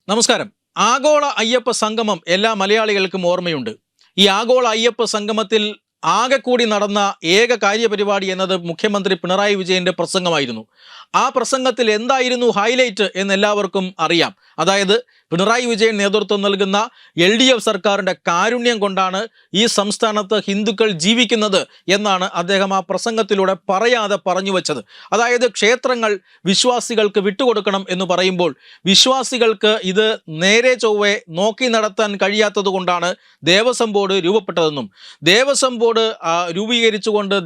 നമസ്കാരം. ആഗോള അയ്യപ്പ സംഗമം എല്ലാ മലയാളികൾക്കും ഓർമ്മയുണ്ട്. ഈ ആഗോള അയ്യപ്പ സംഗമത്തിൽ ആകെ കൂടി നടന്ന ഏക കാര്യപരിപാടി എന്നത് മുഖ്യമന്ത്രി പിണറായി വിജയന്റെ പ്രസംഗമായിരുന്നു. ആ പ്രസംഗത്തിൽ എന്തായിരുന്നു ഹൈലൈറ്റ് എന്ന് എല്ലാവർക്കും അറിയാം. അതായത് പിണറായി വിജയൻ നേതൃത്വം നൽകുന്ന LDF സർക്കാരിൻ്റെ കാരുണ്യം കൊണ്ടാണ് ഈ സംസ്ഥാനത്ത് ഹിന്ദുക്കൾ ജീവിക്കുന്നത് എന്നാണ് അദ്ദേഹം ആ പ്രസംഗത്തിലൂടെ പറയാതെ പറഞ്ഞു വച്ചത്. അതായത് ക്ഷേത്രങ്ങൾ വിശ്വാസികൾക്ക് വിട്ടുകൊടുക്കണം എന്ന് പറയുമ്പോൾ വിശ്വാസികൾക്ക് ഇത് നേരെ ചൊവ്വെ നോക്കി നടത്താൻ കഴിയാത്തത് കൊണ്ടാണ് ദേവസ്വം ബോർഡ് രൂപപ്പെട്ടതെന്നും ദേവസ്വം ബോർഡ് രൂപീകരിച്ചുകൊണ്ട്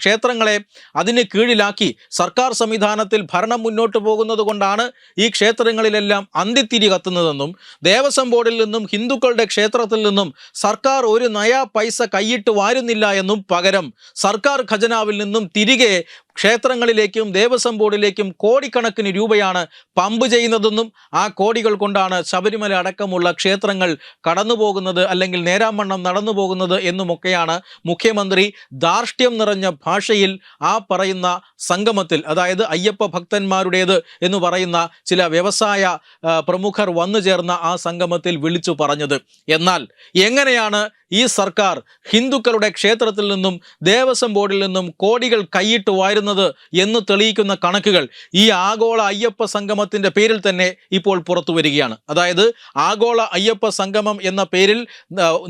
ക്ഷേത്രങ്ങളെ അതിന് കീഴിലാക്കി സർക്കാർ സംവിധാനത്തിൽ ഭരണം മുന്നോട്ട് പോകുന്നത് കൊണ്ടാണ് ഈ ക്ഷേത്രങ്ങളിലെല്ലാം അന്തിത്തിരി കത്തുന്നതെന്നും ദേവസ്വം ബോർഡിൽ നിന്നും ഹിന്ദുക്കളുടെ ക്ഷേത്രത്തിൽ നിന്നും സർക്കാർ ഒരു നയാ പൈസ കൈയിട്ട് വാരുന്നില്ല എന്നും പകരം സർക്കാർ ഖജനാവിൽ നിന്നും തിരികെ ക്ഷേത്രങ്ങളിലേക്കും ദേവസ്വം ബോർഡിലേക്കും കോടിക്കണക്കിന് രൂപയാണ് പമ്പ് ചെയ്യുന്നതെന്നും ആ കോടികൾ കൊണ്ടാണ് ശബരിമല അടക്കമുള്ള ക്ഷേത്രങ്ങൾ കടന്നു പോകുന്നത് അല്ലെങ്കിൽ നേരാമണ്ണം നടന്നു പോകുന്നത് എന്നുമൊക്കെയാണ് മുഖ്യമന്ത്രി ധാർഷ്ട്യം നിറഞ്ഞ ഭാഷയിൽ ആ പറയുന്ന സംഗമത്തിൽ, അതായത് അയ്യപ്പ ഭക്തന്മാരുടേത് എന്ന് പറയുന്ന ചില വ്യവസായ പ്രമുഖർ വന്നു ചേർന്ന ആ സംഗമത്തിൽ വിളിച്ചു പറഞ്ഞത്. എന്നാൽ എങ്ങനെയാണ് ഈ സർക്കാർ ഹിന്ദുക്കളുടെ ക്ഷേത്രത്തിൽ നിന്നും ദേവസ്വം ബോർഡിൽ നിന്നും കോടികൾ കൈയിട്ട് വാരുന്നത് എന്ന് തെളിയിക്കുന്ന കണക്കുകൾ ഈ ആഗോള അയ്യപ്പ സംഗമത്തിൻ്റെ പേരിൽ തന്നെ ഇപ്പോൾ പുറത്തു വരികയാണ്. അതായത് ആഗോള അയ്യപ്പ സംഗമം എന്ന പേരിൽ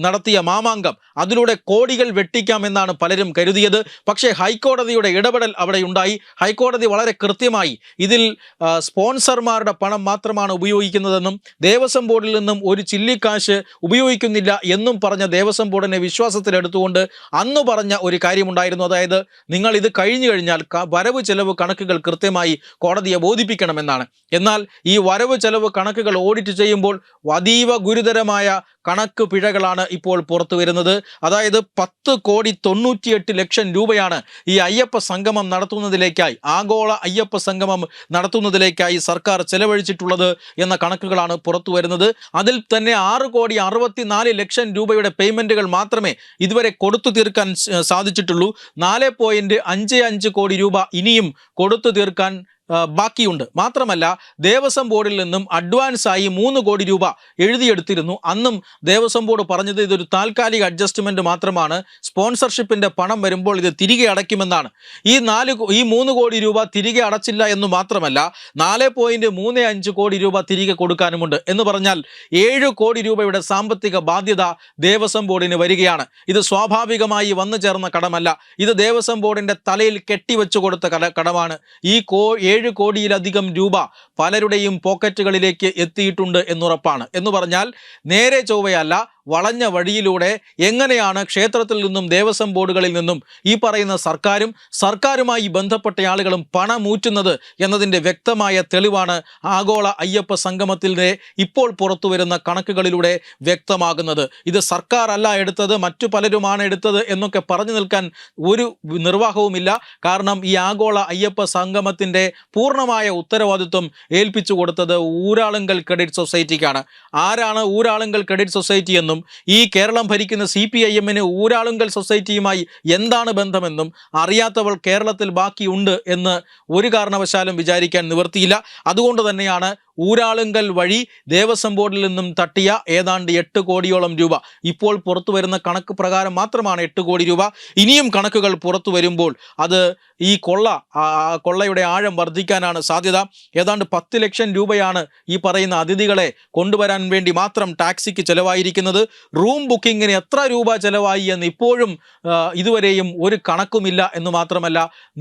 നടത്തിയ മാമാങ്കം, അതിലൂടെ കോടികൾ വെട്ടിക്കാമെന്നാണ് പലരും കരുതിയത്. പക്ഷേ ഹൈക്കോടതിയുടെ ഇടപെടൽ അവിടെ ഉണ്ടായി. ഹൈക്കോടതി വളരെ കൃത്യമായി ഇതിൽ സ്പോൺസർമാരുടെ പണം മാത്രമാണ് ഉപയോഗിക്കുന്നതെന്നും ദേവസ്വം ബോർഡിൽ നിന്നും ഒരു ചില്ലിക്കാശ് ഉപയോഗിക്കുന്നില്ല എന്നും പറഞ്ഞ ദേവസ്വം ബോർഡിനെ വിശ്വാസത്തിലെടുത്തുകൊണ്ട് അന്ന് പറഞ്ഞ ഒരു കാര്യമുണ്ടായിരുന്നു. അതായത് നിങ്ങൾ ഇത് കഴിഞ്ഞു കഴിഞ്ഞാൽ വരവ് ചെലവ് കണക്കുകൾ കൃത്യമായി കോടതിയെ ബോധിപ്പിക്കണമെന്നാണ്. എന്നാൽ ഈ വരവ് ചെലവ് കണക്കുകൾ ഓഡിറ്റ് ചെയ്യുമ്പോൾ അതീവ ഗുരുതരമായ കണക്ക് പിഴകളാണ് ഇപ്പോൾ പുറത്തു വരുന്നത്. അതായത് 10,98,00,000 രൂപയാണ് ഈ അയ്യപ്പ സംഗമം നടത്തുന്നതിലേക്കായി, ആഗോള അയ്യപ്പ സംഗമം നടത്തുന്നതിലേക്കായി സർക്കാർ ചെലവഴിച്ചിട്ടുള്ളത് എന്ന കണക്കുകളാണ് പുറത്തു വരുന്നത്. അതിൽ തന്നെ 6,64,00,000 രൂപയുടെ പേയ്മെൻറ്റുകൾ മാത്രമേ ഇതുവരെ കൊടുത്തു തീർക്കാൻ സാധിച്ചിട്ടുള്ളൂ. 4.55 കോടി രൂപ ഇനിയും കൊടുത്തു തീർക്കാൻ ബാക്കിയുണ്ട്. മാത്രമല്ല ദേവസ്വം ബോർഡിൽ നിന്നും അഡ്വാൻസായി 3 കോടി രൂപ എഴുതിയെടുത്തിരുന്നു. അന്നും ദേവസ്വം ബോർഡ് പറഞ്ഞത് ഇതൊരു താൽക്കാലിക അഡ്ജസ്റ്റ്മെൻറ്റ് മാത്രമാണ്, സ്പോൺസർഷിപ്പിൻ്റെ പണം വരുമ്പോൾ ഇത് തിരികെ അടയ്ക്കുമെന്നാണ്. ഈ 3 കോടി രൂപ തിരികെ അടച്ചില്ല എന്ന് മാത്രമല്ല 4.35 കോടി രൂപ തിരികെ കൊടുക്കാനുമുണ്ട്. എന്ന് പറഞ്ഞാൽ 7 കോടി രൂപയുടെ സാമ്പത്തിക ബാധ്യത ദേവസ്വം ബോർഡിന് വരികയാണ്. ഇത് സ്വാഭാവികമായി വന്നു ചേർന്ന കടമല്ല, ഇത് ദേവസ്വം ബോർഡിൻ്റെ തലയിൽ കെട്ടിവെച്ചു കൊടുത്ത കടമാണ്. ഈ 7 കോടിയിലധികം രൂപ പലരുടെയും പോക്കറ്റുകളിലേക്ക് എത്തിയിട്ടുണ്ട് എന്നുറപ്പാണ്. എന്ന് പറഞ്ഞാൽ നേരെ ചൊവ്വയല്ല, വളഞ്ഞ വഴിയിലൂടെ എങ്ങനെയാണ് ക്ഷേത്രത്തിൽ നിന്നും ദേവസ്വം ബോർഡുകളിൽ നിന്നും ഈ പറയുന്ന സർക്കാരുമായി ബന്ധപ്പെട്ട ആളുകളും പണമൂറ്റുന്നത് എന്നതിൻ്റെ വ്യക്തമായ തെളിവാണ് ആഗോള അയ്യപ്പ സംഗമത്തിൻ്റെ ഇപ്പോൾ പുറത്തു വരുന്ന കണക്കുകളിലൂടെ വ്യക്തമാകുന്നത്. ഇത് സർക്കാർ അല്ല എടുത്തത്, മറ്റു പലരുമാണ് എടുത്തത് എന്നൊക്കെ പറഞ്ഞു നിൽക്കാൻ ഒരു നിർവാഹവുമില്ല. കാരണം ഈ ആഗോള അയ്യപ്പ സംഗമത്തിൻ്റെ പൂർണ്ണമായ ഉത്തരവാദിത്വം ഏൽപ്പിച്ചു കൊടുത്തത് ഊരാളുങ്കൽ ക്രെഡിറ്റ് സൊസൈറ്റിക്കാണ്. ആരാണ് ഊരാളുങ്കൽ ക്രെഡിറ്റ് സൊസൈറ്റി എന്നും ഈ കേരളം ഭരിക്കുന്ന CPIM-ന് ഊരാളുങ്കൽ സൊസൈറ്റിയുമായി എന്താണ് ബന്ധമെന്നും അറിയാത്തവൾ കേരളത്തിൽ ബാക്കിയുണ്ട് എന്ന് ഒരു കാരണവശാലും വിചാരിക്കാൻ നിവൃത്തിയില്ല. അതുകൊണ്ട് തന്നെയാണ് ഊരാളുങ്കൽ വഴി ദേവസ്വം ബോർഡിൽ നിന്നും തട്ടിയ ഏതാണ്ട് 8 കോടിയോളം രൂപ, ഇപ്പോൾ പുറത്തു വരുന്ന കണക്ക് പ്രകാരം മാത്രമാണ് 8 കോടി രൂപ. ഇനിയും കണക്കുകൾ പുറത്തു വരുമ്പോൾ അത് ഈ കൊള്ളയുടെ ആഴം വർദ്ധിക്കാനാണ് സാധ്യത. ഏതാണ്ട് 10 ലക്ഷം രൂപയാണ് ഈ പറയുന്ന അതിഥികളെ കൊണ്ടുവരാൻ വേണ്ടി മാത്രം ടാക്സിക്ക് ചിലവായിരിക്കുന്നത്. റൂം ബുക്കിങ്ങിന് എത്ര രൂപ ചിലവായി എന്ന് ഇപ്പോഴും ഇതുവരെയും ഒരു കണക്കുമില്ല. എന്ന് മാത്രമല്ല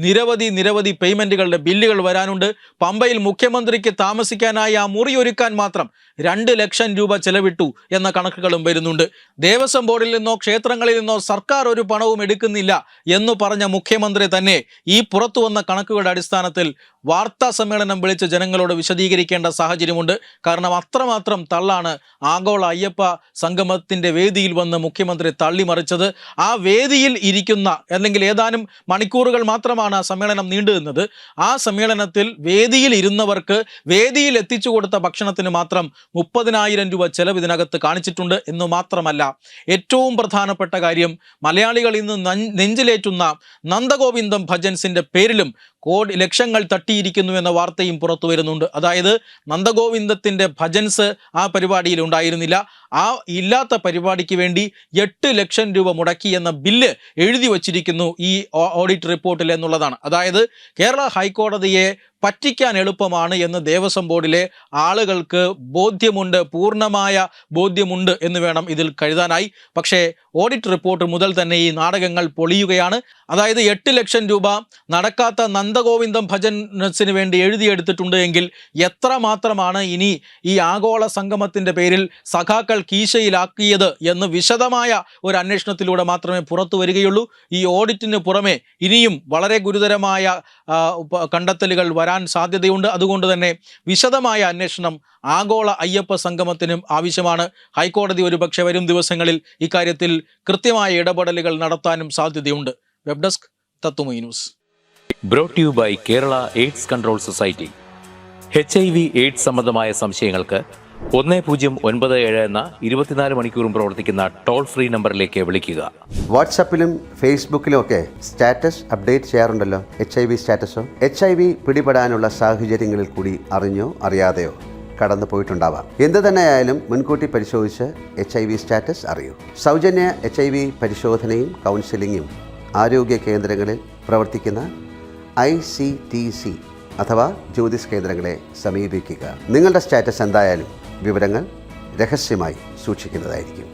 നിരവധി പേയ്മെൻറ്റുകളുടെ ബില്ലുകൾ വരാനുണ്ട്. പമ്പയിൽ മുഖ്യമന്ത്രിക്ക് താമസിക്കാനായി ആ മുറി ഒരുക്കാൻ മാത്രം 2 ലക്ഷം രൂപ ചെലവിട്ടു എന്ന കണക്കുകളും വരുന്നുണ്ട്. ദേവസ്വം ബോർഡിൽ നിന്നോ ക്ഷേത്രങ്ങളിൽ നിന്നോ സർക്കാർ ഒരു പണവും എടുക്കുന്നില്ല എന്ന് പറഞ്ഞ മുഖ്യമന്ത്രി തന്നെ ഈ പുറത്തു വന്ന കണക്കുകളുടെ അടിസ്ഥാനത്തിൽ വാർത്താ സമ്മേളനം വിളിച്ച് ജനങ്ങളോട് വിശദീകരിക്കേണ്ട സാഹചര്യമുണ്ട്. കാരണം അത്രമാത്രം തള്ളാണ് ആഗോള അയ്യപ്പ സംഗമത്തിൻ്റെ വേദിയിൽ വന്ന് മുഖ്യമന്ത്രി തള്ളിമറിച്ചത്. ആ വേദിയിൽ ഇരിക്കുന്ന, അല്ലെങ്കിൽ ഏതാനും മണിക്കൂറുകൾ മാത്രമാണ് ആ സമ്മേളനം നീണ്ടുനിന്നത്. ആ സമ്മേളനത്തിൽ വേദിയിൽ ഇരുന്നവർക്ക് വേദിയിൽ എത്തിച്ചു കൊടുത്ത ഭക്ഷണത്തിന് മാത്രം 30,000 രൂപ ചെലവ് ഇതിനകത്ത് കാണിച്ചിട്ടുണ്ട്. എന്ന് മാത്രമല്ല, ഏറ്റവും പ്രധാനപ്പെട്ട കാര്യം, മലയാളികൾ ഇന്ന് നെഞ്ചിലേറ്റുന്ന നന്ദഗോവിന്ദം ഭജൻസിൻ്റെ പേരിലും ലക്ഷങ്ങൾ തട്ടിയിരിക്കുന്നു എന്ന വാർത്തയും പുറത്തു വരുന്നുണ്ട്. അതായത് നന്ദഗോവിന്ദത്തിൻ്റെ ഭജൻസ് ആ പരിപാടിയിൽ ഉണ്ടായിരുന്നില്ല. ആ ഇല്ലാത്ത പരിപാടിക്ക് വേണ്ടി 8 ലക്ഷം രൂപ മുടക്കി എന്ന ബില്ല് എഴുതി വച്ചിരിക്കുന്നു ഈ ഓഡിറ്റ് റിപ്പോർട്ടിൽ എന്നുള്ളതാണ്. അതായത് കേരള ഹൈക്കോടതിയെ പറ്റിക്കാൻ എളുപ്പമാണ് എന്ന് ദേവസ്വം ബോർഡിലെ ആളുകൾക്ക് ബോധ്യമുണ്ട്, പൂർണ്ണമായ ബോധ്യമുണ്ട് എന്ന് വേണം ഇതിൽ കരുതാനായി. പക്ഷേ ഓഡിറ്റ് റിപ്പോർട്ട് മുതൽ തന്നെ ഈ നാടകങ്ങൾ പൊളിയുകയാണ്. അതായത് 8 ലക്ഷം രൂപ നടക്കാത്ത നന്ദഗോവിന്ദം ഭജൻസിന് വേണ്ടി എഴുതിയെടുത്തിട്ടുണ്ട് എങ്കിൽ എത്ര മാത്രമാണ് ഇനി ഈ ആഗോള സംഗമത്തിൻ്റെ പേരിൽ സഖാക്കൾ കീശയിലാക്കിയത് എന്ന് വിശദമായ ഒരു അന്വേഷണത്തിലൂടെ മാത്രമേ പുറത്തു വരികയുള്ളൂ. ഈ ഓഡിറ്റിന് പുറമെ ഇനിയും വളരെ ഗുരുതരമായ കണ്ടെത്തലുകൾ വരാൻ സാധ്യതയുണ്ട്. അതുകൊണ്ട് തന്നെ വിശദമായ അന്വേഷണം ആഗോള അയ്യപ്പ സംഗമത്തിനും ആവശ്യമാണ്. ഹൈക്കോടതി ഒരുപക്ഷെ വരും ദിവസങ്ങളിൽ ഇക്കാര്യത്തിൽ കൃത്യമായ ഇടപെടലുകൾ നടത്താനും സാധ്യതയുണ്ട്. വെബ് ഡെസ്ക് തത്തുമൈ news. Brought you by Kerala AIDS control society. HIV AIDS സംബന്ധമായ സംശയങ്ങൾക്ക് 1097 എന്ന 24 മണിക്കൂറും പ്രവർത്തിക്കുന്ന ടോൾ ഫ്രീ നമ്പറിലേക്ക് വിളിക്കുക. വാട്സാപ്പിലും ഫേസ്ബുക്കിലും ഒക്കെ സ്റ്റാറ്റസ് അപ്ഡേറ്റ് ചെയ്യാറുണ്ടല്ലോ. HIV സ്റ്റാറ്റസോ HIV പിടിപെടാനുള്ള സാഹചര്യങ്ങളിൽ കൂടി അറിഞ്ഞോ അറിയാതെയോ കടന്നു പോയിട്ടുണ്ടാവാം. എന്ത് തന്നെയായാലും മുൻകൂട്ടി പരിശോധിച്ച് HIV സ്റ്റാറ്റസ് അറിയൂ. സൗജന്യ HIV പരിശോധനയും കൗൺസിലിങ്ങും ആരോഗ്യ കേന്ദ്രങ്ങളിൽ പ്രവർത്തിക്കുന്ന ICTC അഥവാ ജ്യോതിസ് കേന്ദ്രങ്ങളെ സമീപിക്കുക. നിങ്ങളുടെ സ്റ്റാറ്റസ് എന്തായാലും വിവരങ്ങൾ രഹസ്യമായി സൂക്ഷിക്കുന്നതായിരിക്കും.